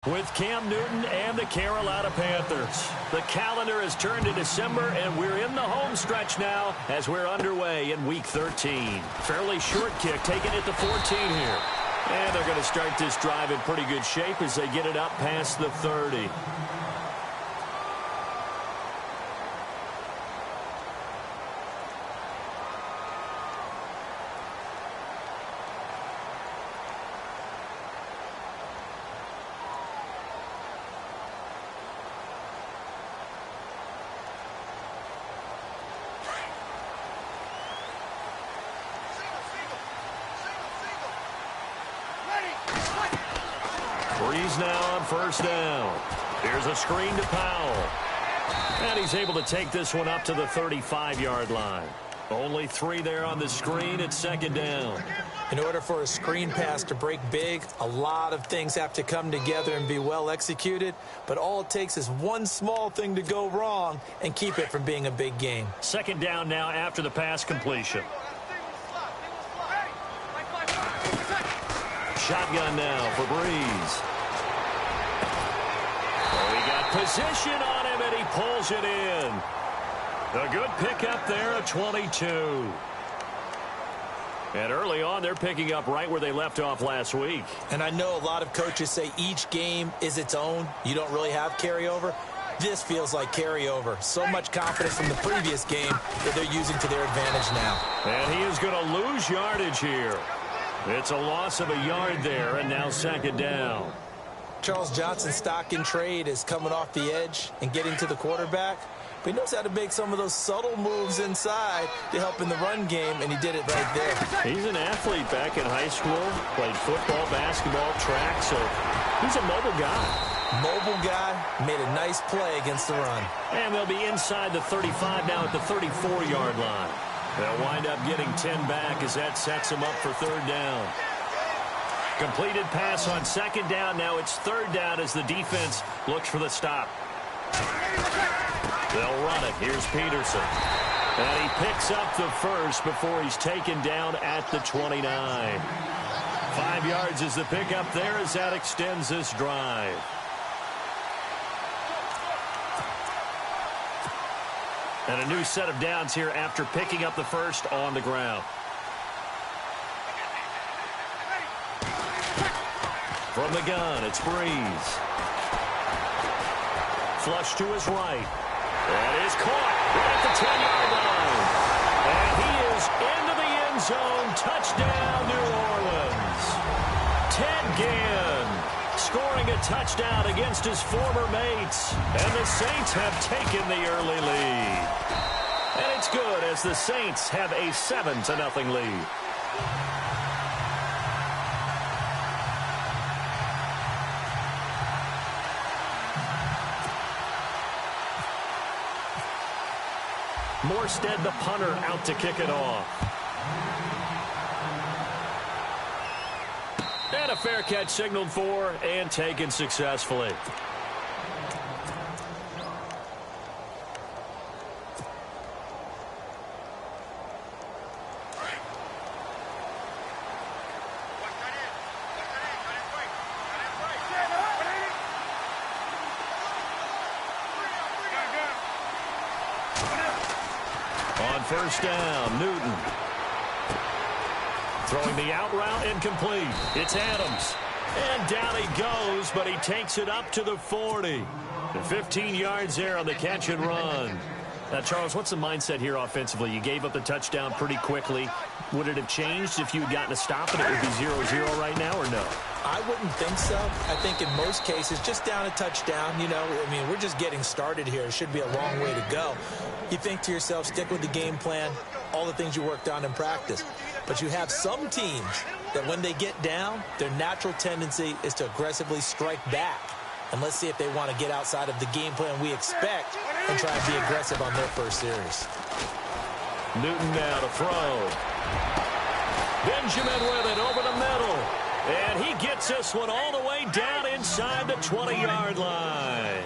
With Cam Newton and the Carolina Panthers. The calendar has turned to December, and we're in the home stretch now as we're underway in Week 13. Fairly short kick, taking it to 14 here. And they're going to start this drive in pretty good shape as they get it up past the 30. Breeze now on first down. Here's a screen to Powell. And he's able to take this one up to the 35-yard line. Only 3 there on the screen at second down. In order for a screen pass to break big, a lot of things have to come together and be well executed. But all it takes is one small thing to go wrong and keep it from being a big game. Second down now after the pass completion. Shotgun now for Breeze. Oh, he got position on him, and he pulls it in. A good pickup there at 22. And early on, they're picking up right where they left off last week. And I know a lot of coaches say each game is its own. You don't really have carryover. This feels like carryover. So much confidence from the previous game that they're using to their advantage now. And he is going to lose yardage here. It's a loss of a yard there, and now second down. Charles Johnson's stock in trade is coming off the edge and getting to the quarterback. But he knows how to make some of those subtle moves inside to help in the run game, and he did it right there. He's an athlete back in high school, played football, basketball, track, so he's a mobile guy. Mobile guy, made a nice play against the run. And they'll be inside the 35 now at the 34-yard line. They'll wind up getting 10 back as that sets them up for third down. Completed pass on second down. Now it's third down as the defense looks for the stop. They'll run it. Here's Peterson. And he picks up the first before he's taken down at the 29. 5 yards is the pickup there as that extends this drive. And a new set of downs here after picking up the first on the ground. From the gun, it's Breeze. Flush to his right. And is caught right at the 10-yard line. And he is into the end zone. Touchdown, New Orleans. Ted Ginn scoring a touchdown against his former mates. And the Saints have taken the early lead. And it's good as the Saints have a 7-0 lead. Morstead, the punter, out to kick it off. And a fair catch signaled for and taken successfully. On first down, Newton. Throwing the out route incomplete. It's Adams. And down he goes, but he takes it up to the 40. 15 yards there on the catch and run. Now, Charles, what's the mindset here offensively? You gave up the touchdown pretty quickly. Would it have changed if you had gotten a stop and it would be 0-0 right now, or no? I wouldn't think so. I think in most cases, just down a touchdown, you know, I mean, we're just getting started here. It should be a long way to go. You think to yourself, stick with the game plan, all the things you worked on in practice. But you have some teams that when they get down, their natural tendency is to aggressively strike back. And let's see if they want to get outside of the game plan we expect and try and be aggressive on their first series. Newton now to throw. Benjamin with it over the middle. And he gets this one all the way down inside the 20-yard line.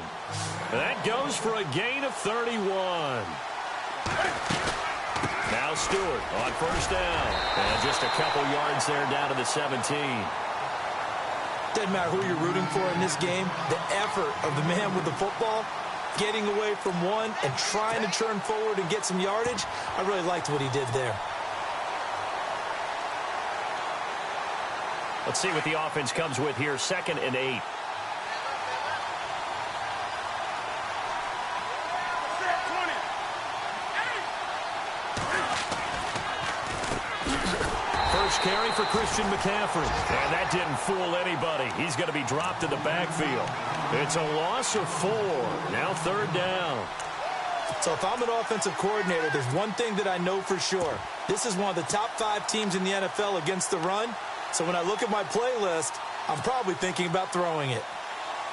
That goes for a gain of 31. Now Stewart on first down. And just a couple yards there down to the 17. Doesn't matter who you're rooting for in this game, the effort of the man with the football, getting away from one and trying to turn forward and get some yardage, I really liked what he did there. Let's see what the offense comes with here. 2nd and 8. First carry for Christian McCaffrey. And that didn't fool anybody. He's going to be dropped in the backfield. It's a loss of 4. Now 3rd down. So if I'm an offensive coordinator, there's one thing that I know for sure. This is one of the top 5 teams in the NFL against the run. So when I look at my playlist, I'm probably thinking about throwing it.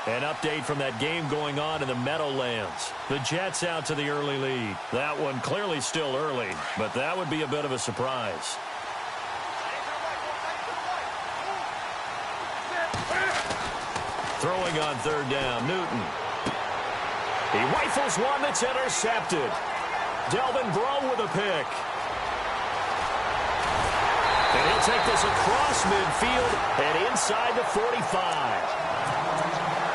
An update from that game going on in the Meadowlands. The Jets out to the early lead. That one clearly still early, but that would be a bit of a surprise. Throwing on 3rd down, Newton. He rifles one that's intercepted. Delvin Breaux with a pick. And he'll take this across midfield and inside the 45.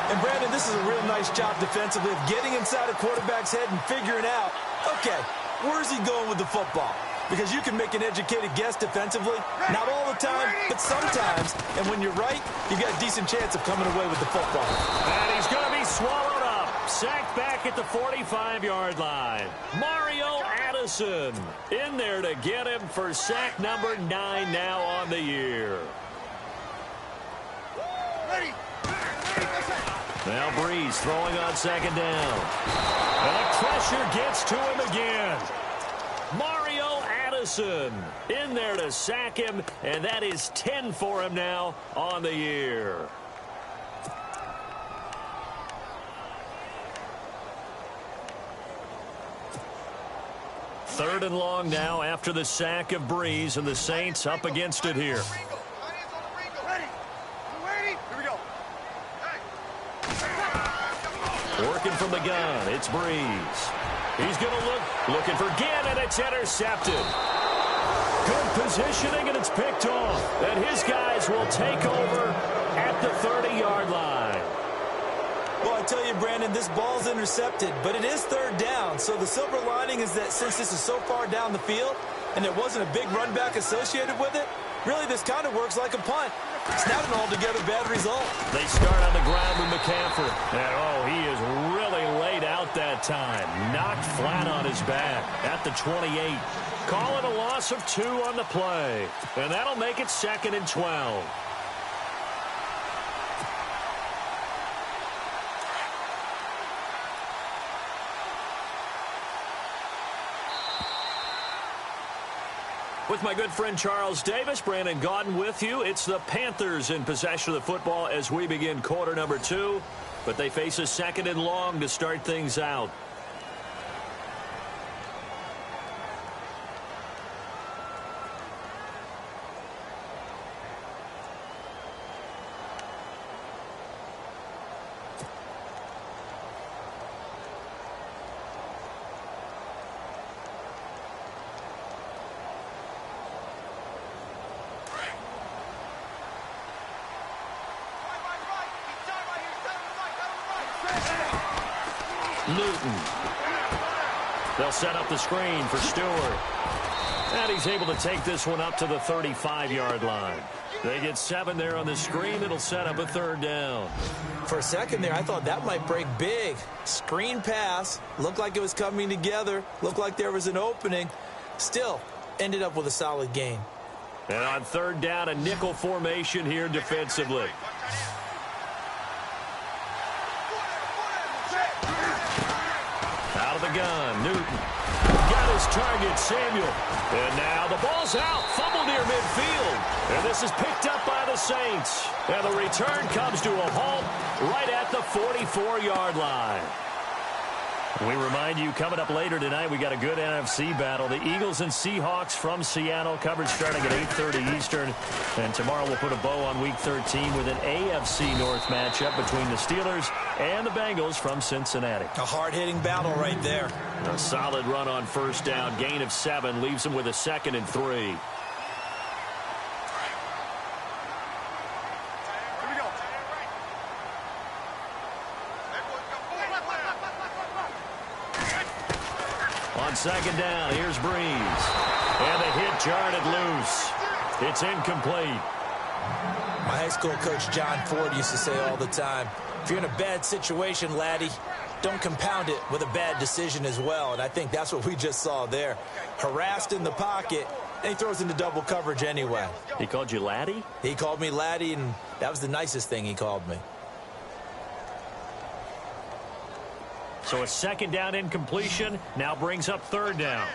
And, Brandon, this is a real nice job defensively of getting inside a quarterback's head and figuring out, okay, where's he going with the football? Because you can make an educated guess defensively. Not all the time, but sometimes. And when you're right, you've got a decent chance of coming away with the football. And he's going to be swallowed up. Sacked back at the 45-yard line. Mario Addison in there to get him for sack number 9 now on the year. Now Breeze throwing on 2nd down. And the pressure gets to him again. Mario Addison in there to sack him, and that is 10 for him now on the year. Third and long now after the sack of Breeze, and the Saints up against it here. Working from the gun, it's Breeze. He's going to looking for Ginn, and it's intercepted. Good positioning, and it's picked off. And his guys will take over at the 30-yard line. Well, I tell you, Brandon, this ball's intercepted, but it is 3rd down. So the silver lining is that since this is so far down the field and there wasn't a big run back associated with it, really this kind of works like a punt. It's not an altogether bad result. They start on the ground with McCaffrey. And, he is really laid out that time. Knocked flat on his back at the 28. Call it a loss of 2 on the play. And that'll make it 2nd and 12. With my good friend Charles Davis, Brandon Gaudin with you. It's the Panthers in possession of the football as we begin quarter number 2. But they face a 2nd and long to start things out. Newton. They'll set up the screen for Stewart. And he's able to take this one up to the 35-yard line. They get 7 there on the screen. It'll set up a 3rd down. For a second there, I thought that might break big. Screen pass. Looked like it was coming together. Looked like there was an opening. Still, ended up with a solid gain. And on 3rd down, a nickel formation here defensively. Out of the gun, Newton. Got his target, Samuel. And now the ball's out. Fumble near midfield. And this is picked up by the Saints. And the return comes to a halt right at the 44-yard line. We remind you, coming up later tonight, we got a good NFC battle. The Eagles and Seahawks from Seattle, coverage starting at 8:30 Eastern. And tomorrow we'll put a bow on Week 13 with an AFC North matchup between the Steelers and the Bengals from Cincinnati. A hard-hitting battle right there. A solid run on 1st down. Gain of 7 leaves them with a 2nd and 3. On second down, here's Breeze. And the hit jarred it loose. It's incomplete. My high school coach, John Ford, used to say all the time, if you're in a bad situation, laddie, don't compound it with a bad decision as well. And I think that's what we just saw there. Harassed in the pocket, and he throws into double coverage anyway. He called you laddie? He called me laddie, and that was the nicest thing he called me. So a second down incompletion now brings up third down.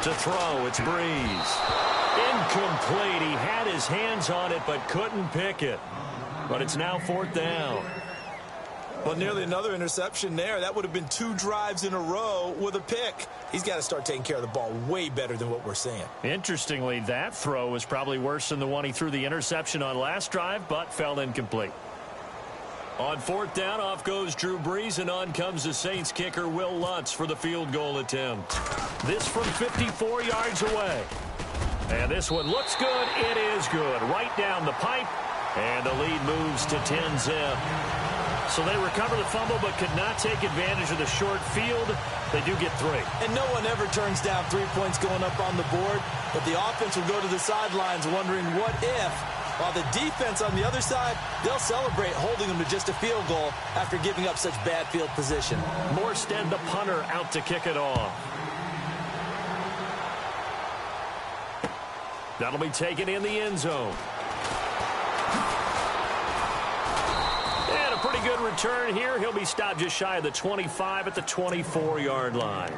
To throw, it's Breeze. Incomplete. He had his hands on it but couldn't pick it. But it's now fourth down. Well, nearly another interception there. That would have been 2 drives in a row with a pick. He's got to start taking care of the ball way better than what we're seeing. Interestingly, that throw was probably worse than the one he threw the interception on last drive, but fell incomplete. On fourth down, off goes Drew Brees, and on comes the Saints kicker Will Lutz for the field goal attempt. This from 54 yards away. And this one looks good. It is good. Right down the pipe. And the lead moves to 10-zip. So they recover the fumble but could not take advantage of the short field. They do get 3. And no one ever turns down 3 points going up on the board. But the offense will go to the sidelines wondering what if. While the defense on the other side, they'll celebrate holding them to just a field goal after giving up such bad field position. Morstead, the punter, out to kick it off. That'll be taken in the end zone. And a pretty good return here. He'll be stopped just shy of the 25 at the 24-yard line.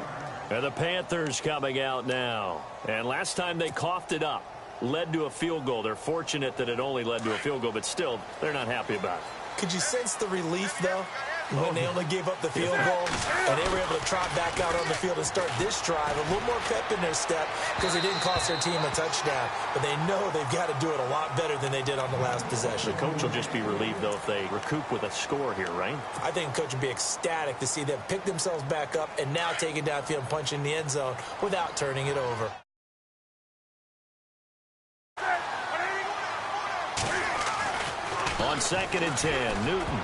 And the Panthers coming out now. And last time they coughed it up. Led to a field goal. They're fortunate that it only led to a field goal, but still, they're not happy about it. Could you sense the relief, though, when they only gave up the field goal and they were able to trot back out on the field and start this drive? A little more pep in their step because it didn't cost their team a touchdown, but they know they've got to do it a lot better than they did on the last possession. The coach will just be relieved, though, if they recoup with a score here, right? I think the coach would be ecstatic to see them pick themselves back up and now take it downfield and punch in the end zone without turning it over. On second and 10, Newton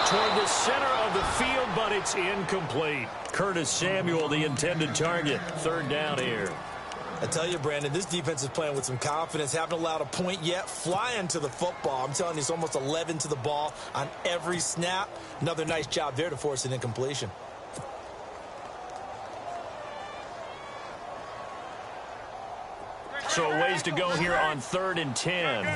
toward the center of the field, but it's incomplete. Curtis Samuel, the intended target. Third down here. I tell you, Brandon, this defense is playing with some confidence. Haven't allowed a point yet. Flying to the football. I'm telling you, it's almost 11 to the ball on every snap. Another nice job there to force an incompletion. So a ways to go here on third and 10.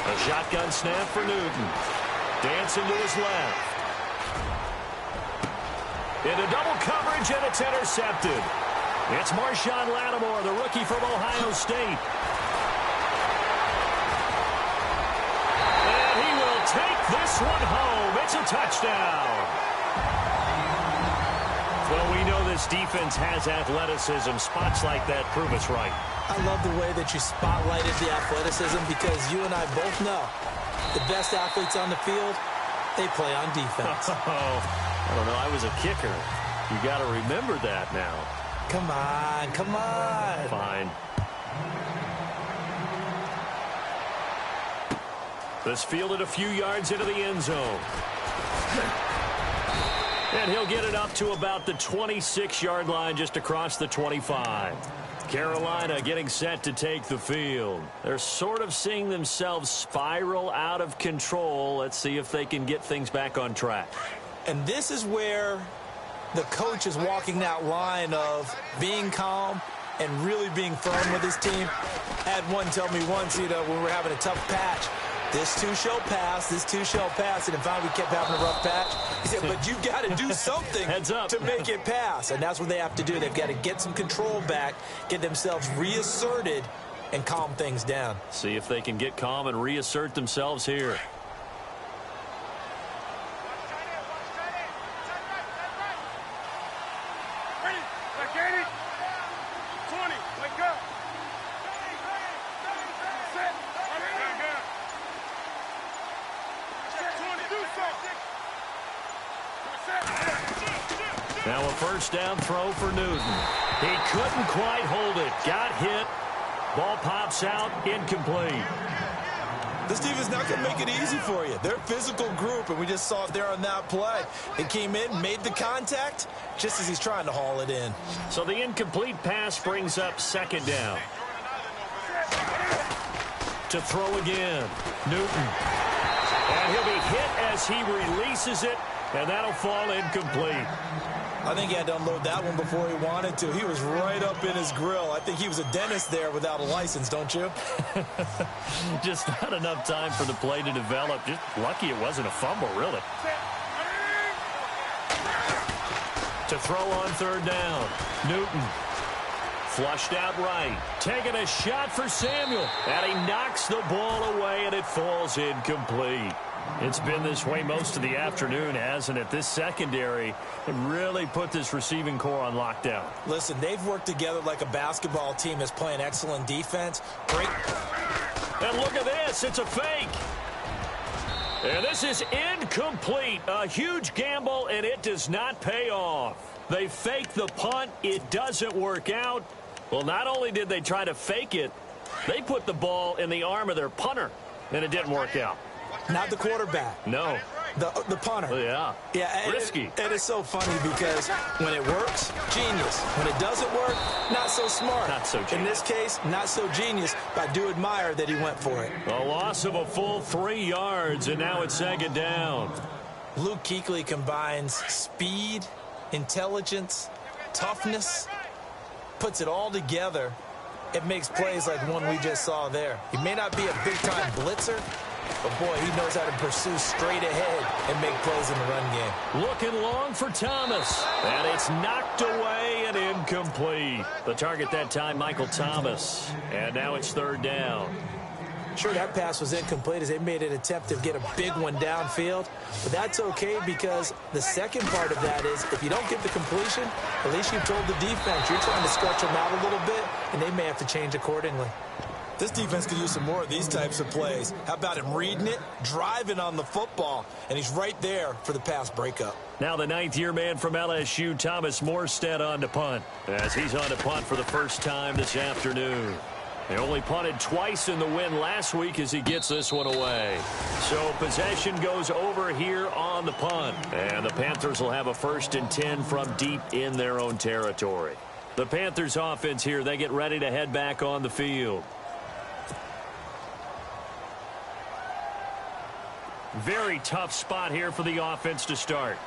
A shotgun snap for Newton. Dancing to his left. Into double coverage, and it's intercepted. It's Marshawn Lattimore, the rookie from Ohio State. And he will take this one home. It's a touchdown. Well, we know this defense has athleticism. Spots like that prove us right. I love the way that you spotlighted the athleticism because you and I both know the best athletes on the field, they play on defense. I don't know. I was a kicker. You got to remember that now. Come on, come on. Fine. This fielded a few yards into the end zone. And he'll get it up to about the 26-yard line just across the 25. Carolina getting set to take the field. They're sort of seeing themselves spiral out of control. Let's see if they can get things back on track. And this is where the coach is walking that line of being calm and really being firm with his team. I had one tell me once, when we're having a tough patch, this too shall pass, this too shall pass. And finally we kept having a rough patch. He said, but you've got to do something Heads up. to make it pass. And that's what they have to do. They've got to get some control back, get themselves reasserted, and calm things down. See if they can get calm and reassert themselves here. Now a first down throw for Newton. He couldn't quite hold it. Got hit. Ball pops out, incomplete. This defense not going to make it easy for you. They're a physical group, and we just saw it there on that play. He came in, made the contact, just as he's trying to haul it in. So the incomplete pass brings up second down. To throw again, Newton. And he'll be hit as he releases it, and that'll fall incomplete. I think he had to unload that one before he wanted to. He was right up in his grill. I think he was a dentist there without a license, don't you? Just not enough time for the play to develop. Just lucky it wasn't a fumble, really. To throw on third down, Newton. Flushed out right. Taking a shot for Samuel. And he knocks the ball away, and it falls incomplete. It's been this way most of the afternoon, hasn't it? This secondary really put this receiving core on lockdown. Listen, they've worked together like a basketball team that's playing excellent defense. Great. And look at this. It's a fake. And this is incomplete. A huge gamble, and it does not pay off. They fake the punt. It doesn't work out. Well, not only did they try to fake it, they put the ball in the arm of their punter, and it didn't work out. Not the quarterback. No. The punter. Yeah. Yeah. Risky. It is so funny because when it works, genius. When it doesn't work, not so smart. Not so genius. In this case, not so genius, but I do admire that he went for it. A loss of a full 3 yards, and now it's second down. Luke Kuechly combines speed, intelligence, toughness, puts it all together. It makes plays like one we just saw there. He may not be a big-time blitzer, but, boy, he knows how to pursue straight ahead and make plays in the run game. Looking long for Thomas. And it's knocked away and incomplete. The target that time, Michael Thomas. And now it's third down. Sure, that pass was incomplete as they made an attempt to get a big one downfield. But that's okay because the second part of that is if you don't get the completion, at least you've told the defense you're trying to stretch them out a little bit, and they may have to change accordingly. This defense could use some more of these types of plays. How about him reading it, driving on the football, and he's right there for the pass breakup. Now the ninth-year man from LSU, Thomas Morstead, on to punt, as he's on to punt for the first time this afternoon. They only punted twice in the win last week as he gets this one away. So possession goes over here on the punt, and the Panthers will have a 1st and 10 from deep in their own territory. The Panthers offense here, they get ready to head back on the field. Very tough spot here for the offense to start.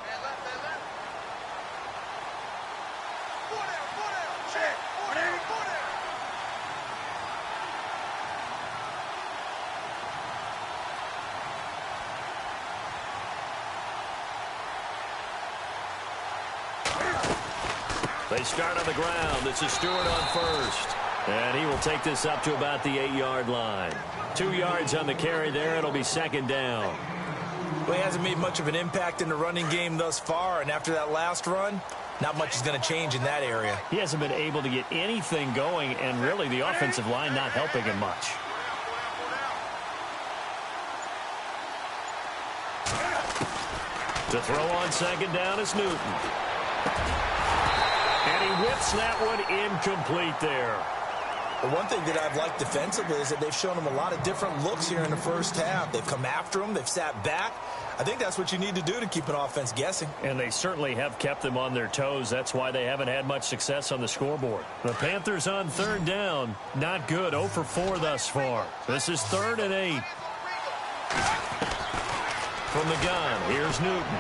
They start on the ground. This is Stewart on first. And he will take this up to about the 8-yard line. 2 yards on the carry there. It'll be second down. Well, he hasn't made much of an impact in the running game thus far, and after that last run, not much is going to change in that area. He hasn't been able to get anything going, and really the offensive line not helping him much. To throw on second down is Newton. And he whips that one incomplete there. The one thing that I've liked defensively is that they've shown him a lot of different looks here in the first half. They've come after him. They've sat back. I think that's what you need to do to keep an offense guessing. And they certainly have kept them on their toes. That's why they haven't had much success on the scoreboard. The Panthers on third down. Not good. 0 for 4 thus far. This is 3rd and 8. From the gun, here's Newton.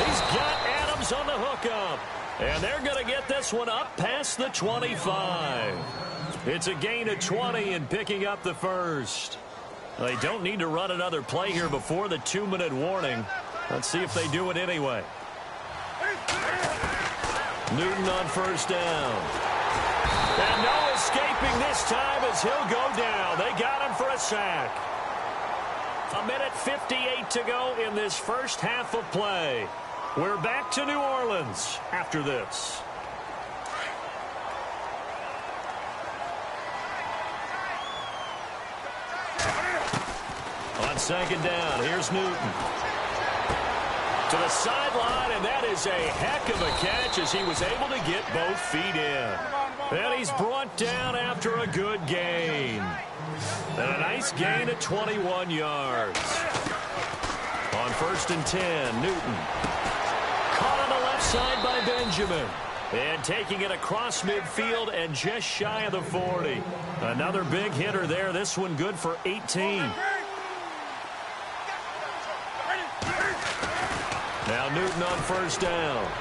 He's got Adams on the hookup. And they're going to get this one up past the 25. It's a gain of 20 and picking up the first. They don't need to run another play here before the 2-minute warning. Let's see if they do it anyway. Newton on first down. And no escaping this time as he'll go down. They got him for a sack. 1:58 to go in this first half of play. We're back to New Orleans after this. On second down, here's Newton. To the sideline, and that is a heck of a catch as he was able to get both feet in. And he's brought down after a good gain. And a nice gain at 21 yards. On 1st and 10, Newton. Caught on the left side by Benjamin. And taking it across midfield and just shy of the 40. Another big hitter there. This one good for 18. Now Newton on 1st down.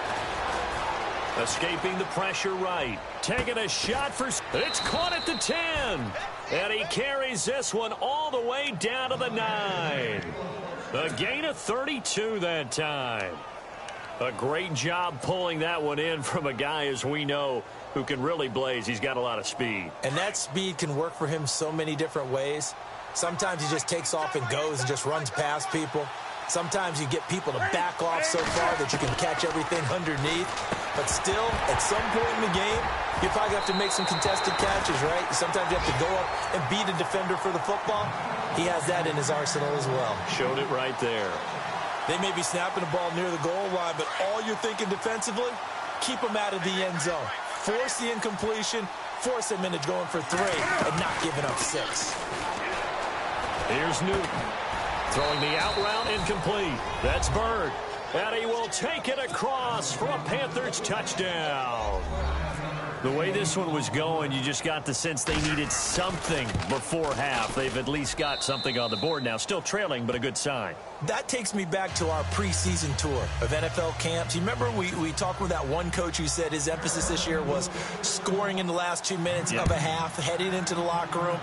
Escaping the pressure right. Taking a shot for... It's caught at the 10. And he carries this one all the way down to the 9. A gain of 32 that time. A great job pulling that one in from a guy, as we know, who can really blaze. He's got a lot of speed. And that speed can work for him so many different ways. Sometimes he just takes off and goes and just runs past people. Sometimes you get people to back off so far that you can catch everything underneath. But still, at some point in the game, you probably have to make some contested catches, right? Sometimes you have to go up and beat a defender for the football. He has that in his arsenal as well. Showed it right there. They may be snapping the ball near the goal line, but all you're thinking defensively, keep them out of the end zone. Force the incompletion, force them into going for 3, and not giving up 6. Here's Newton. Throwing the out route incomplete. That's Bird. And he will take it across for a Panthers touchdown. The way this one was going, you just got the sense they needed something before half. They've at least got something on the board now. Still trailing, but a good sign. That takes me back to our preseason tour of NFL camps. You remember we talked with that one coach who said his emphasis this year was scoring in the last 2 minutes of a half, heading into the locker room.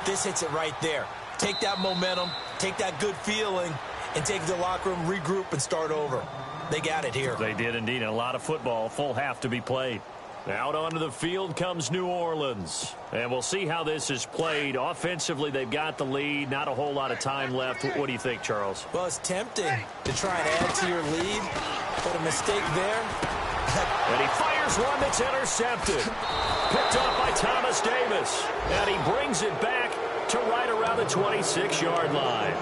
This hits it right there. Take that momentum, take that good feeling, and take the locker room, regroup, and start over. They got it here. They did indeed. A lot of football, full half to be played. Out onto the field comes New Orleans. And we'll see how this is played. Offensively, they've got the lead. Not a whole lot of time left. What do you think, Charles? Well, it's tempting to try and add to your lead, but a mistake there. And he fires one that's intercepted. Picked off by Thomas Davis. And he brings it back to right around the 26-yard line.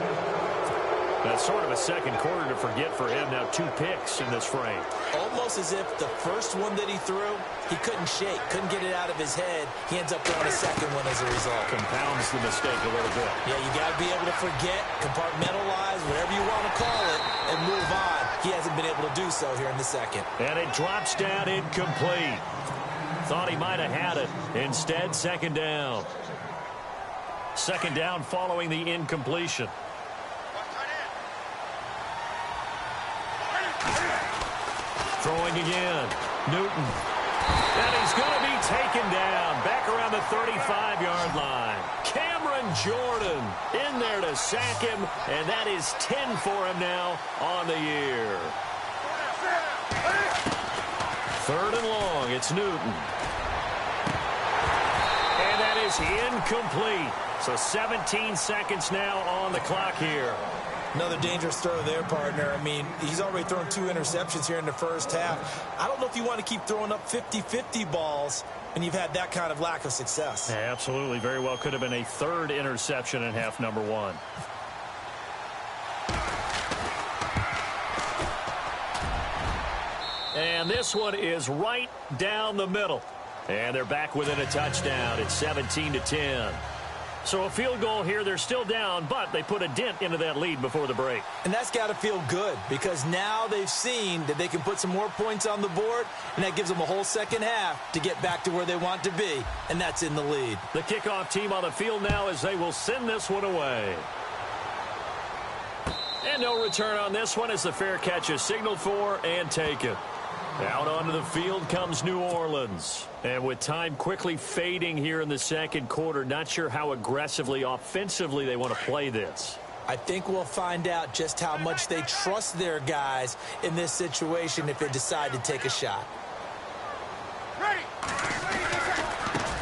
That's sort of a second quarter to forget for him. Now 2 picks in this frame. Almost as if the first one that he threw, he couldn't shake, couldn't get it out of his head. He ends up throwing a second one as a result. Compounds the mistake a little bit. Yeah, you got to be able to forget, compartmentalize, whatever you want to call it, and move on. He hasn't been able to do so here in the second. And it drops down incomplete. Thought he might have had it. Instead, second down. Second down following the incompletion. Throwing again. Newton. And he's going to be taken down. Back around the 35-yard line. Cameron Jordan in there to sack him. And that is 10 for him now on the year. 3rd and long. It's Newton. And that is incomplete. So 17 seconds now on the clock here. Another dangerous throw there, partner. I mean, he's already thrown 2 interceptions here in the first half. I don't know if you want to keep throwing up 50-50 balls and you've had that kind of lack of success. Yeah, absolutely. Very well could have been a 3rd interception in half number 1. And this one is right down the middle. And they're back within a touchdown. It's 17-10. So a field goal here. They're still down, but they put a dent into that lead before the break. And that's got to feel good because now they've seen that they can put some more points on the board, and that gives them a whole second half to get back to where they want to be, and that's in the lead. The kickoff team on the field now as they will send this one away. And no return on this one as the fair catch is signaled for and taken. Out onto the field comes New Orleans. And with time quickly fading here in the second quarter, not sure how aggressively, offensively they want to play this. I think we'll find out just how much they trust their guys in this situation if they decide to take a shot.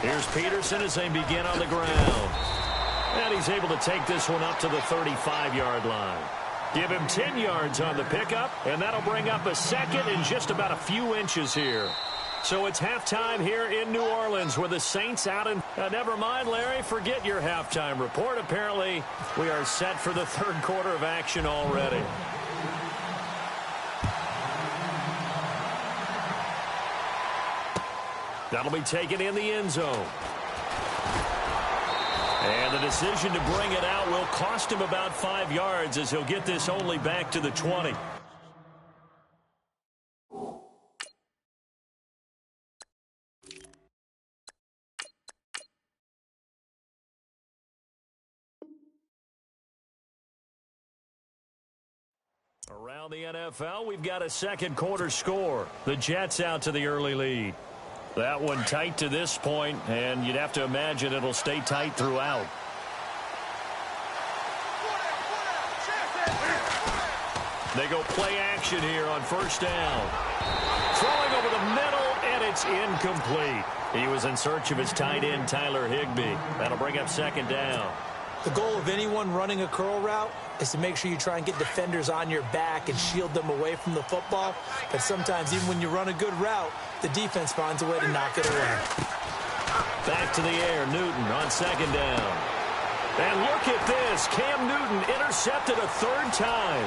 Here's Peterson as they begin on the ground. And he's able to take this one up to the 35-yard line. Give him 10 yards on the pickup, and that'll bring up a second in just about a few inches here. So it's halftime here in New Orleans with the Saints out in... never mind, Larry, forget your halftime report. Apparently, we are set for the third quarter of action already. That'll be taken in the end zone. And the decision to bring it out will cost him about 5 yards as he'll get this only back to the 20. Around the NFL, we've got a second quarter score. The Jets out to the early lead. That one tight to this point, and you'd have to imagine it'll stay tight throughout. They go play action here on first down. Throwing over the middle, and it's incomplete. He was in search of his tight end, Tyler Higbee. That'll bring up second down. The goal of anyone running a curl route is to make sure you try and get defenders on your back and shield them away from the football. But sometimes, even when you run a good route, the defense finds a way to knock it away. Back to the air, Newton on second down. And look at this. Cam Newton intercepted a third time.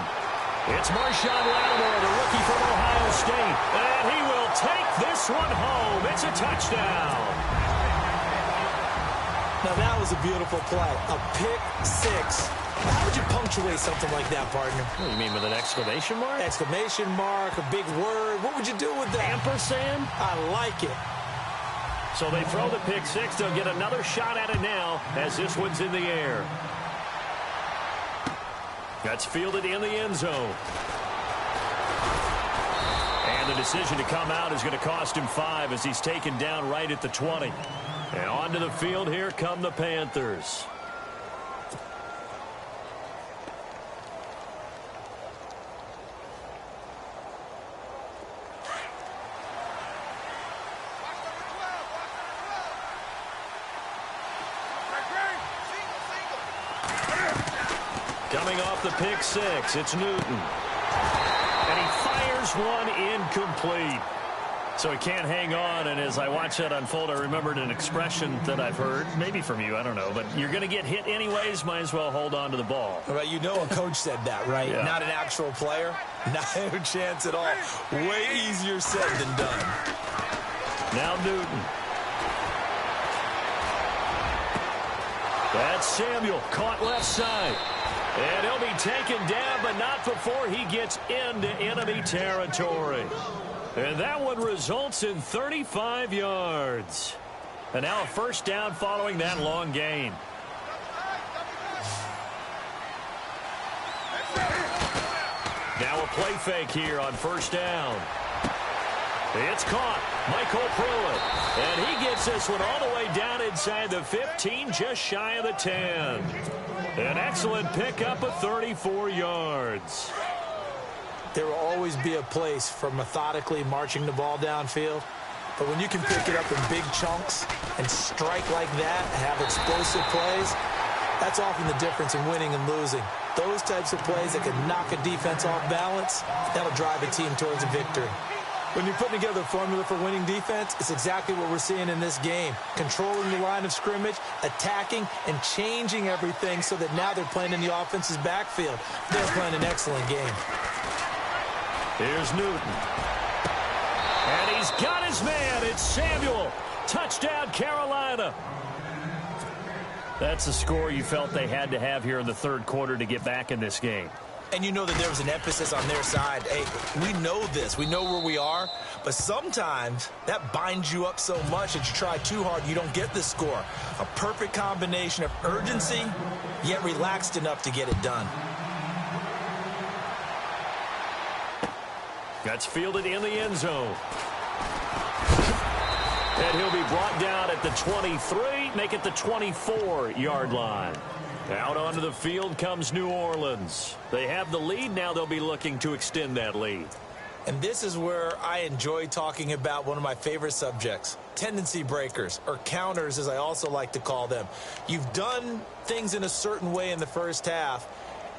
It's Marshawn Lattimore, the rookie from Ohio State. And he will take this one home. It's a touchdown. Now, that was a beautiful play. A pick six. How would you punctuate something like that, partner? What do you mean, with an exclamation mark? Exclamation mark, a big word. What would you do with that? Ampersand? I like it. So they throw the pick six. They'll get another shot at it now as this one's in the air. That's fielded in the end zone. And the decision to come out is going to cost him 5 as he's taken down right at the 20. And onto the field, here come the Panthers. Coming off the pick six, it's Newton. And he fires one incomplete. So he can't hang on, and as I watch that unfold, I remembered an expression that I've heard, maybe from you, I don't know, but you're going to get hit anyways, might as well hold on to the ball. Well, you know a coach said that, right? Yeah. Not an actual player. Not a chance at all. Way easier said than done. Now Newton. That's Samuel, caught left side. And he'll be taken down, but not before he gets into enemy territory. And that one results in 35 yards. And now a first down following that long gain. Now a play fake here on first down. It's caught. Michael Pruitt. And he gets this one all the way down inside the 15, just shy of the 10. An excellent pickup of 34 yards. There will always be a place for methodically marching the ball downfield. But when you can pick it up in big chunks and strike like that and have explosive plays, that's often the difference in winning and losing. Those types of plays that can knock a defense off balance, that'll drive a team towards a victory. When you're putting together a formula for winning defense, it's exactly what we're seeing in this game. Controlling the line of scrimmage, attacking, and changing everything so that now they're playing in the offense's backfield. They're playing an excellent game. Here's Newton. And he's got his man. It's Samuel. Touchdown, Carolina. That's the score you felt they had to have here in the third quarter to get back in this game. And you know that there was an emphasis on their side. Hey, we know this. We know where we are. But sometimes that binds you up so much that you try too hard, you don't get the score. A perfect combination of urgency, yet relaxed enough to get it done. That's fielded in the end zone. And he'll be brought down at the 23, make it the 24-yard line. Out onto the field comes New Orleans. They have the lead. Now they'll be looking to extend that lead. And this is where I enjoy talking about one of my favorite subjects, tendency breakers, or counters as I also like to call them. You've done things in a certain way in the first half,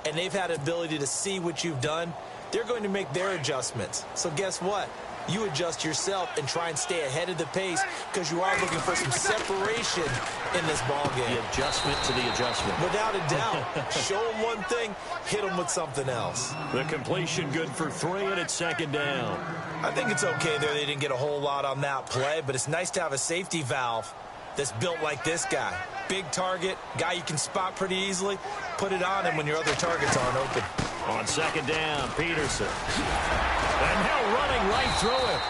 and they've had the ability to see what you've done. They're going to make their adjustments. So guess what? you adjust yourself and try and stay ahead of the pace because you are looking for some separation in this ball game. The adjustment to the adjustment. Without a doubt. Show them one thing, hit them with something else. The completion good for 3, and it's second down. I think it's okay there. They didn't get a whole lot on that play, but it's nice to have a safety valve that's built like this guy. Big target, guy you can spot pretty easily. Put it on him when your other targets aren't open. On second down, Peterson. And now running right through it.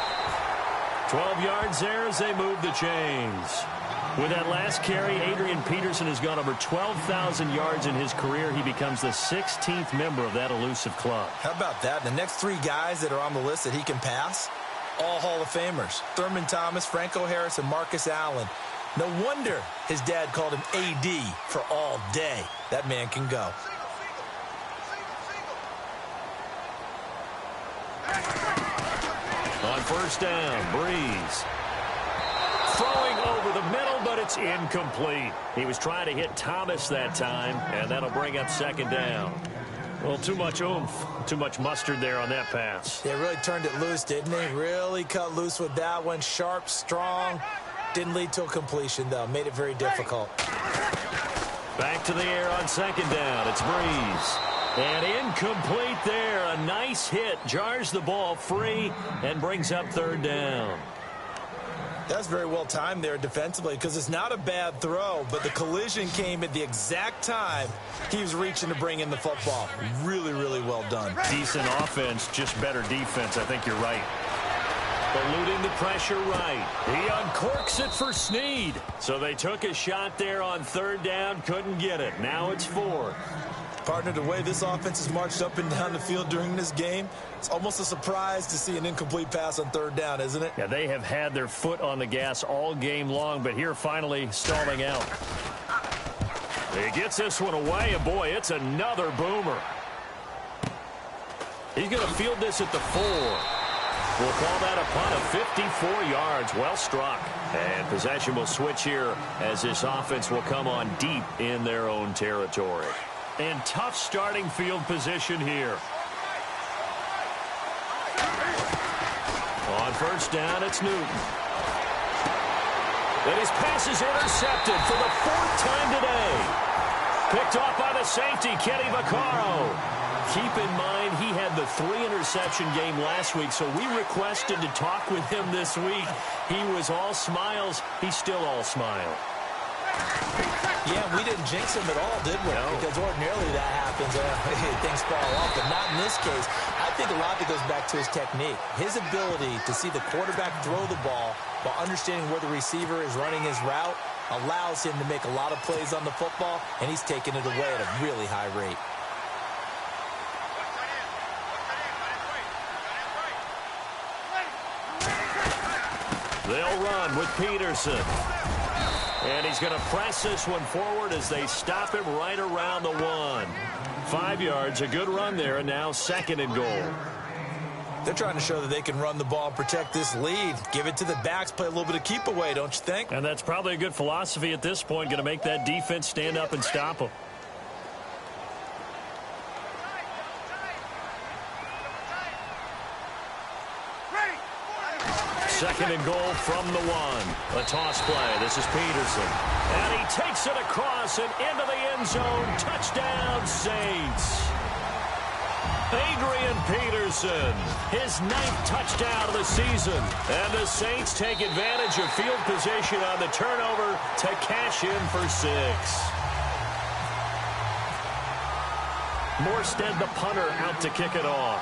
12 yards there as they move the chains. With that last carry, Adrian Peterson has gone over 12,000 yards in his career. He becomes the 16th member of that elusive club. How about that? The next 3 guys that are on the list that he can pass, all Hall of Famers. Thurman Thomas, Franco Harris, and Marcus Allen. No wonder his dad called him AD for all day. That man can go. On first down, Breeze. Throwing over the middle, but it's incomplete. He was trying to hit Thomas that time, and that'll bring up second down. Well, too much oomph, too much mustard there on that pass. They really turned it loose, didn't they? Really cut loose with that one. Sharp, strong. Didn't lead to a completion, though. Made it very difficult. Back to the air on second down. It's Breeze. And incomplete there. A nice hit. Jars the ball free and brings up third down. That's very well timed there defensively because it's not a bad throw, but the collision came at the exact time he was reaching to bring in the football. Really, really well done. Decent offense, just better defense. I think you're right. Eluding the pressure right. He uncorks it for Snead. So they took a shot there on third down, couldn't get it. Now it's 4. Partner, the way this offense has marched up and down the field during this game, it's almost a surprise to see an incomplete pass on third down, isn't it? Yeah, they have had their foot on the gas all game long, but here finally stalling out. He gets this one away, and boy, it's another boomer. He's going to field this at the 4. We'll call that a punt of 54 yards. Well struck. And possession will switch here as this offense will come on deep in their own territory. And tough starting field position here. On first down, it's Newton. And his pass is intercepted for the 4th time today. Picked off by the safety, Kenny Vaccaro. Keep in mind, he had the 3-interception game last week, so we requested to talk with him this week. He was all smiles. He's still all smile. Yeah, we didn't jinx him at all, did we? No. Because ordinarily that happens. Things fall off, but not in this case. I think a lot of it goes back to his technique. His ability to see the quarterback throw the ball while understanding where the receiver is running his route allows him to make a lot of plays on the football, and he's taking it away at a really high rate. They'll run with Peterson. And he's going to press this one forward as they stop him right around the 1. 5 yards, a good run there, and now second and goal. They're trying to show that they can run the ball and protect this lead. Give it to the backs, play a little bit of keep away, don't you think? And that's probably a good philosophy at this point, going to make that defense stand up and stop them. Second and goal from the 1. A toss play. This is Peterson. And he takes it across and into the end zone. Touchdown, Saints. Adrian Peterson, his 9th touchdown of the season. And the Saints take advantage of field position on the turnover to cash in for 6. Morstead, the punter, out to kick it off.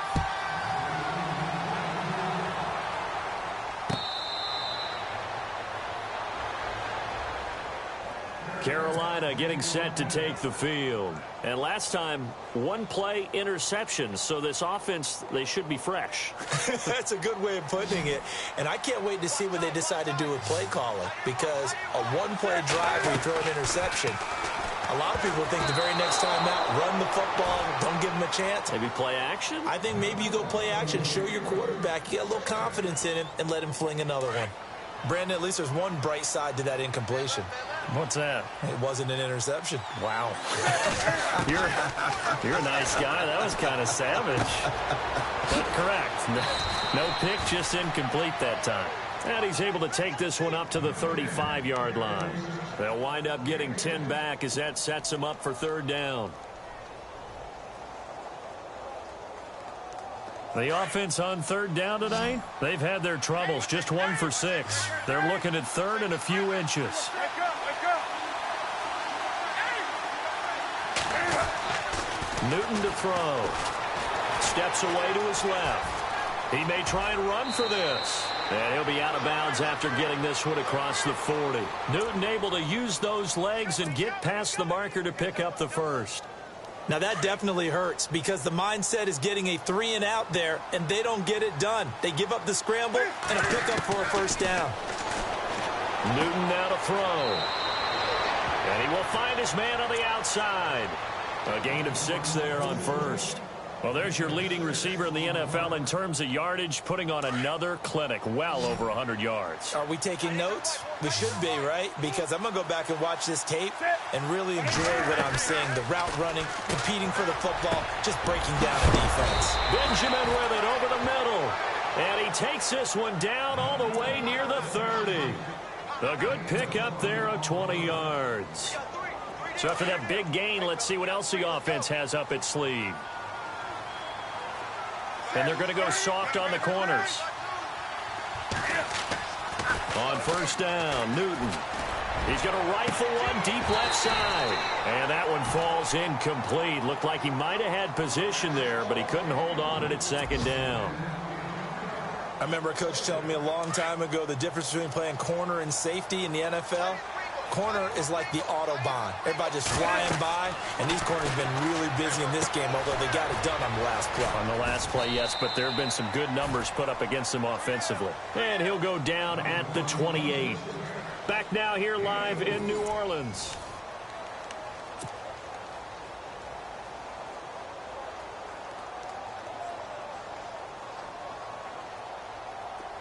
Carolina getting set to take the field. And last time, 1 play interception. So this offense, they should be fresh. That's a good way of putting it. And I can't wait to see what they decide to do with play calling. Because a 1-play drive where you throw an interception, a lot of people think the very next time out, run the football, don't give them a chance. Maybe play action? I think maybe you go play action, show your quarterback, get a little confidence in him, and let him fling another one. Brandon, at least there's one bright side to that incompletion. What's that? It wasn't an interception. Wow. You're a nice guy. That was kind of savage. But correct. No pick, just incomplete that time. And he's able to take this one up to the 35-yard line. They'll wind up getting 10 back as that sets them up for third down. The offense on third down tonight, they've had their troubles. Just 1 for 6. They're looking at third and a few inches. Newton to throw. Steps away to his left. He may try and run for this. And he'll be out of bounds after getting this one across the 40. Newton able to use those legs and get past the marker to pick up the first. Now that definitely hurts because the mindset is getting a 3-and-out there, and they don't get it done. They give up the scramble and a pickup for a first down. Newton now to throw. And he will find his man on the outside. A gain of 6 there on first. Well, there's your leading receiver in the NFL in terms of yardage, putting on another clinic, well over 100 yards. Are we taking notes? We should be, right? Because I'm going to go back and watch this tape and really enjoy what I'm seeing. The route running, competing for the football, just breaking down the defense. Benjamin with it over the middle. And he takes this one down all the way near the 30. A good pick up there of 20 yards. So after that big gain, let's see what else the offense has up its sleeve. And they're going to go soft on the corners. On first down, Newton. He's going to rifle one deep left side. And that one falls incomplete. Looked like he might have had position there, but he couldn't hold on at second down. I remember a coach telling me a long time ago the difference between playing corner and safety in the NFL. Corner is like the Autobahn. Everybody just flying by, and these corners have been really busy in this game, although they got it done on the last play. On the last play, yes, but there have been some good numbers put up against them offensively. And he'll go down at the 28. Back now here live in New Orleans.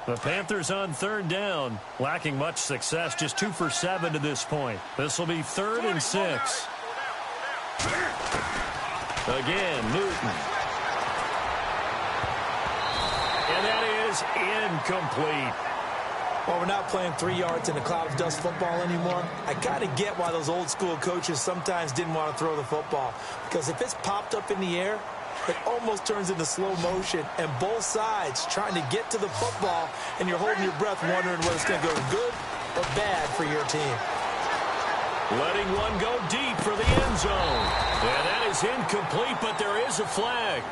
The Panthers on third down, lacking much success, just 2 for 7 to this point. This will be 3rd and 6. Again, Newton. And that is incomplete. Well, we're not playing 3 yards in a cloud of dust football anymore. I kind of get why those old school coaches sometimes didn't want to throw the football. Because if it's popped up in the air, it almost turns into slow motion, and both sides trying to get to the football, and you're holding your breath wondering whether it's going to go good or bad for your team. Letting one go deep for the end zone. And that is incomplete, but there is a flag.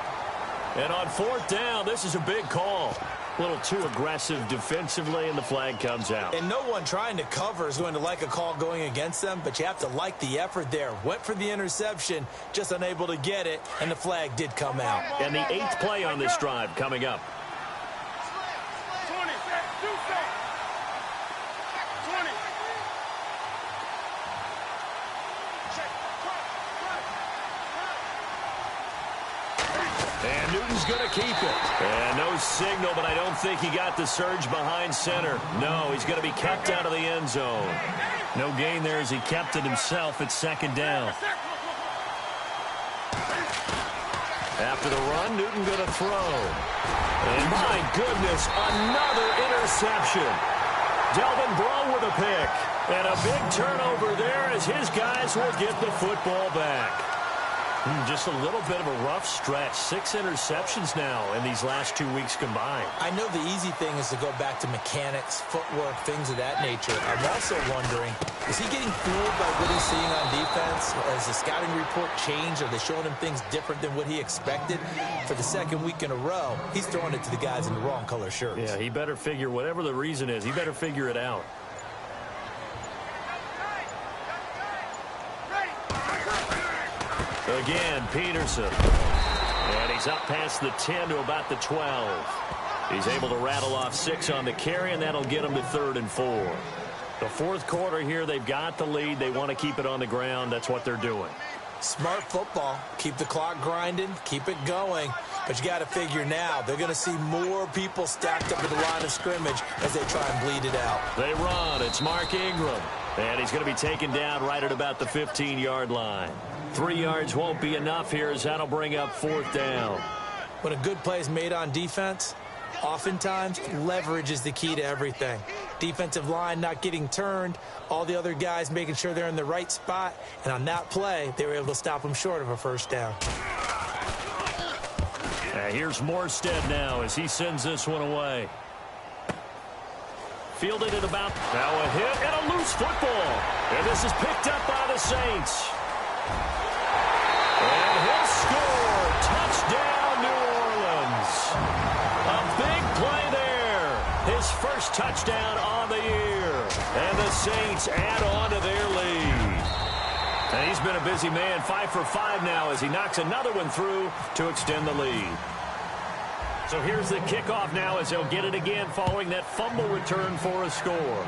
And on 4th down, this is a big call. A little too aggressive defensively, and the flag comes out. And no one trying to cover is going to like a call going against them, but you have to like the effort there. Went for the interception, just unable to get it, and the flag did come out. And the 8th play on this drive coming up. And Newton's going to keep it. And no signal, but I don't think he got the surge behind center. No, he's going to be kept out of the end zone. No gain there as he kept it himself at 2nd down. After the run, Newton going to throw. And my goodness, another interception. Delvin Breaux with a pick. And a big turnover there as his guys will get the football back. Just a little bit of a rough stretch. 6 interceptions now in these last 2 weeks combined. I know the easy thing is to go back to mechanics, footwork, things of that nature. I'm also wondering, is he getting fooled by what he's seeing on defense? Has the scouting report changed? Are they showing him things different than what he expected? For the 2nd week in a row, he's throwing it to the guys in the wrong color shirts. Yeah, he better figure, whatever the reason is, he better figure it out. Again, Peterson. And he's up past the 10 to about the 12. He's able to rattle off 6 on the carry, and that'll get him to 3rd and 4. The 4th quarter here, they've got the lead. They want to keep it on the ground. That's what they're doing. Smart football. Keep the clock grinding. Keep it going. But you got to figure now, they're going to see more people stacked up at the line of scrimmage as they try and bleed it out. They run. It's Mark Ingram. And he's going to be taken down right at about the 15-yard line. 3 yards won't be enough here as that'll bring up 4th down. When a good play is made on defense, oftentimes leverage is the key to everything. Defensive line not getting turned, all the other guys making sure they're in the right spot, and on that play, they were able to stop them short of a 1st down. Here's Morstead now as he sends this one away. Fielded it about, now a hit and a loose football. And this is picked up by the Saints. And he'll score. Touchdown, New Orleans. A big play there. His first touchdown on the year. And the Saints add on to their lead. And he's been a busy man, 5 for 5 now as he knocks another one through to extend the lead. So here's the kickoff now as they'll get it again following that fumble return for a score.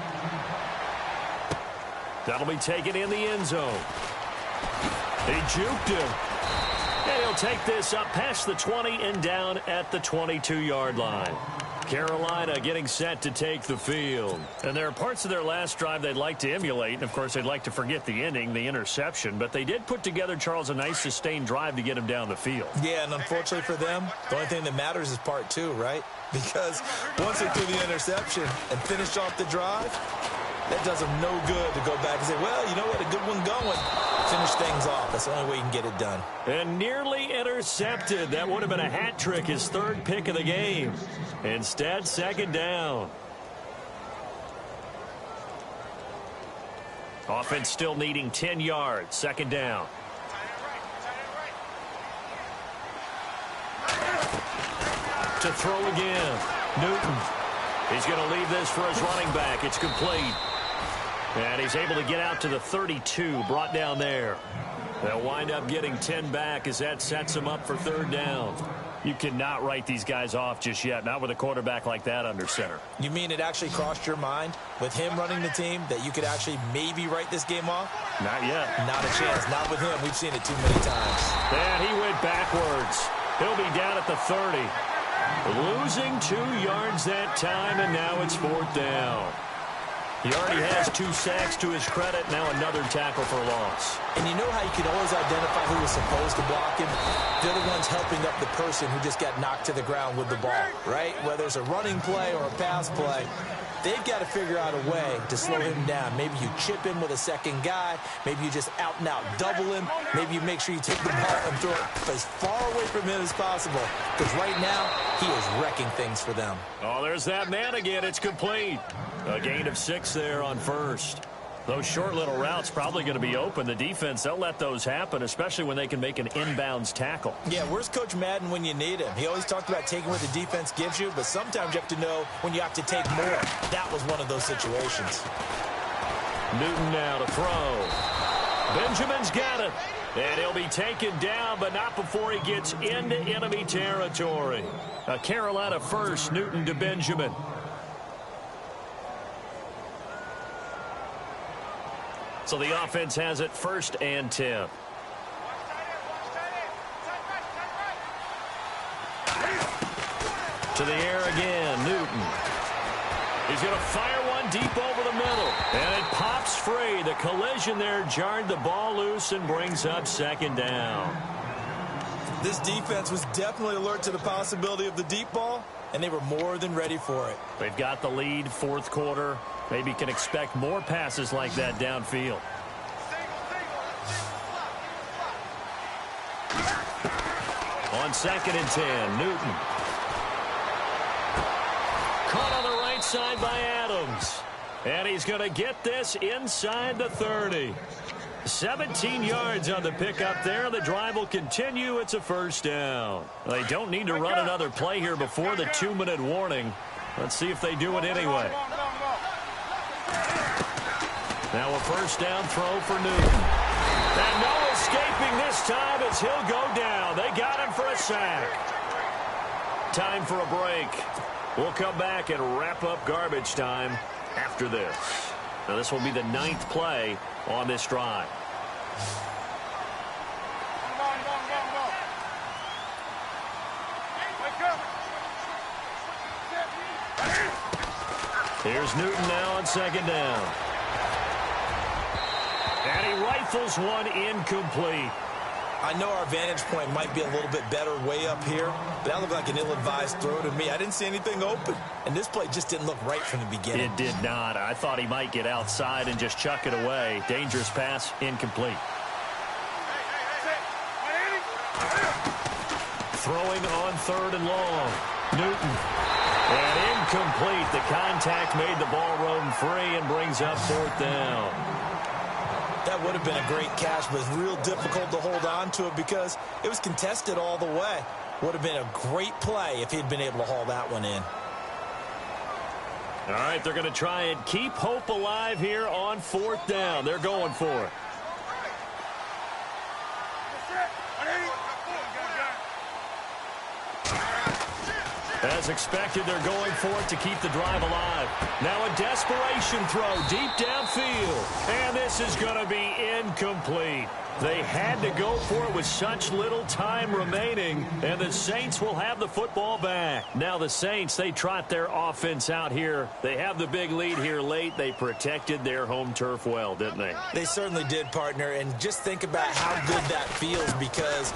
That'll be taken in the end zone. He juked him. And he'll take this up past the 20 and down at the 22-yard line. Carolina getting set to take the field. And there are parts of their last drive they'd like to emulate. And, of course, they'd like to forget the ending, the interception. But they did put together, Charles, a nice sustained drive to get him down the field. Yeah, and unfortunately for them, the only thing that matters is part 2, right? Because once they threw the interception and finished off the drive, that does them no good to go back and say, well, you know what, a good one going. Finish things off. That's the only way you can get it done. And nearly intercepted. That would have been a hat trick, his 3rd pick of the game. Instead, 2nd down. Offense still needing 10 yards. 2nd down. To throw again. Newton. He's going to leave this for his running back. It's complete. And he's able to get out to the 32, brought down there. They'll wind up getting 10 back as that sets him up for 3rd down. You cannot write these guys off just yet, not with a quarterback like that under center. You mean it actually crossed your mind with him running the team that you could actually maybe write this game off? Not yet. Not a chance. Not with him. We've seen it too many times. And he went backwards. He'll be down at the 30. Losing 2 yards that time, and now it's 4th down. He already has 2 sacks to his credit. Now another tackle for loss. And you know how you can always identify who was supposed to block him? They're the ones helping up the person who just got knocked to the ground with the ball, right? Whether it's a running play or a pass play, they've got to figure out a way to slow him down. Maybe you chip him with a 2nd guy. Maybe you just out and out double him. Maybe you make sure you take the ball and throw it as far away from him as possible. Because right now, he is wrecking things for them. Oh, there's that man again. It's complete. A gain of 6 there on 1st. Those short little routes probably going to be open. The defense, they'll let those happen, especially when they can make an inbounds tackle. Yeah, where's Coach Madden when you need him? He always talked about taking what the defense gives you, but sometimes you have to know when you have to take more. That was one of those situations. Newton now to throw. Benjamin's got it. And he'll be taken down, but not before he gets into enemy territory. A Carolina first, Newton to Benjamin. So the offense has it 1st and 10. To the air again, Newton. He's going to fire one deep over the middle. And it pops free. The collision there jarred the ball loose and brings up 2nd down. This defense was definitely alert to the possibility of the deep ball, and they were more than ready for it. They've got the lead, 4th quarter. Maybe can expect more passes like that downfield. On 2nd and 10, Newton. Caught on the right side by Adams. And he's going to get this inside the 30. 17 yards on the pickup there. The drive will continue. It's a 1st down. They don't need to run another play here before the 2-minute warning. Let's see if they do it anyway. Now a 1st down throw for Newton. And no escaping this time as he'll go down. They got him for a sack. Time for a break. We'll come back and wrap up garbage time after this. Now this will be the 9th play on this drive. Here's Newton now on second down. And he rifles one incomplete. I know our vantage point might be a little bit better way up here, but that looked like an ill-advised throw to me. I didn't see anything open, and this play just didn't look right from the beginning. It did not. I thought he might get outside and just chuck it away. Dangerous pass, incomplete. Throwing on third and long. Newton. And incomplete. The contact made the ball roam free and brings up fourth down. That would have been a great catch, but it's real difficult to hold on to it because it was contested all the way. Would have been a great play if he'd been able to haul that one in. All right, they're going to try and keep hope alive here on fourth down. They're going for it. As expected, they're going for it to keep the drive alive. Now a desperation throw deep downfield. And this is going to be incomplete. They had to go for it with such little time remaining. And the Saints will have the football back. Now the Saints, they trot their offense out here. They have the big lead here late. They protected their home turf well, didn't they? They certainly did, partner. And just think about how good that feels because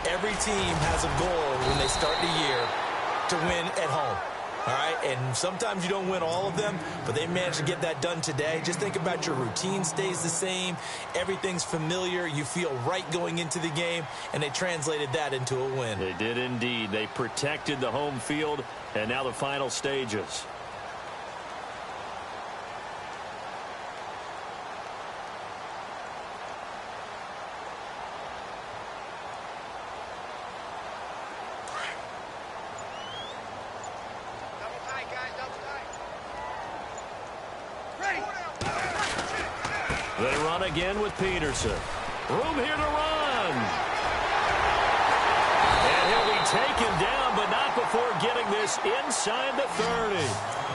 every team has a goal when they start the year to win at home, all right? And sometimes you don't win all of them, but they managed to get that done today. Just think about your routine stays the same. Everything's familiar. You feel right going into the game, and they translated that into a win. They did indeed. They protected the home field, and now the final stages. They run again with Peterson. Room here to run. And he'll be taken down, but not before getting this inside the 30.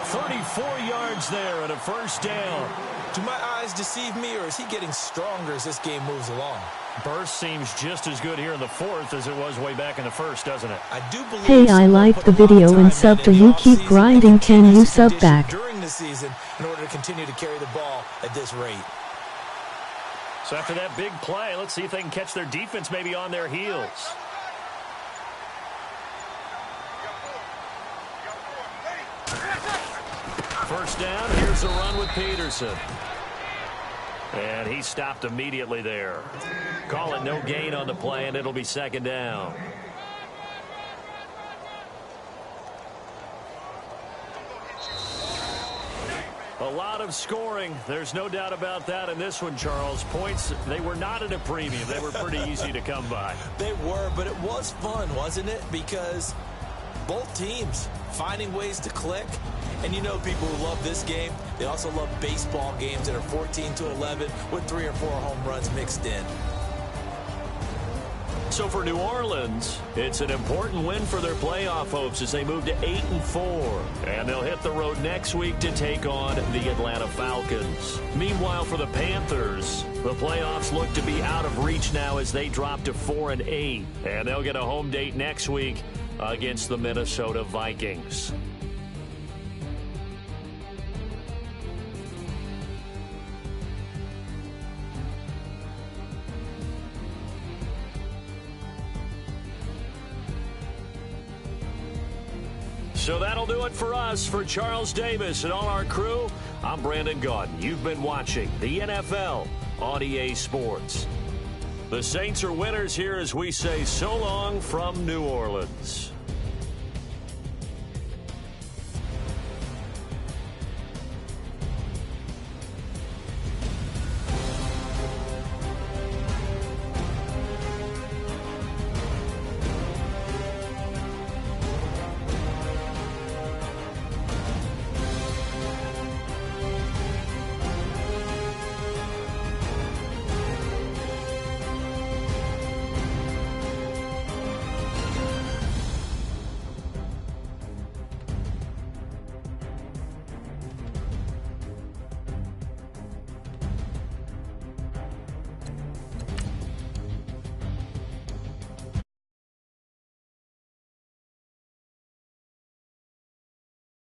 34 yards there and a first down. Do my eyes deceive me, or is he getting stronger as this game moves along? Burst seems just as good here in the fourth as it was way back in the first, doesn't it? I do believe hey, I like the video and sub to you. Keep grinding. Can you sub back? During the season in order to continue to carry the ball at this rate. So after that big play, let's see if they can catch their defense maybe on their heels. First down, here's the run with Peterson. And he stopped immediately there. Call it no gain on the play, and it'll be second down. A lot of scoring. There's no doubt about that in this one, Charles. Points, they were not at a premium. They were pretty easy to come by. They were, but it was fun, wasn't it? Because both teams finding ways to click. And you know people who love this game, they also love baseball games that are 14-11 with 3 or 4 home runs mixed in. So for New Orleans, it's an important win for their playoff hopes as they move to 8-4. And they'll hit the road next week to take on the Atlanta Falcons. Meanwhile, for the Panthers, the playoffs look to be out of reach now as they drop to 4-8. And they'll get a home date next week against the Minnesota Vikings. So that'll do it for us. For Charles Davis and all our crew, I'm Brandon Gaudin. You've been watching the NFL on EA Sports. The Saints are winners here as we say so long from New Orleans.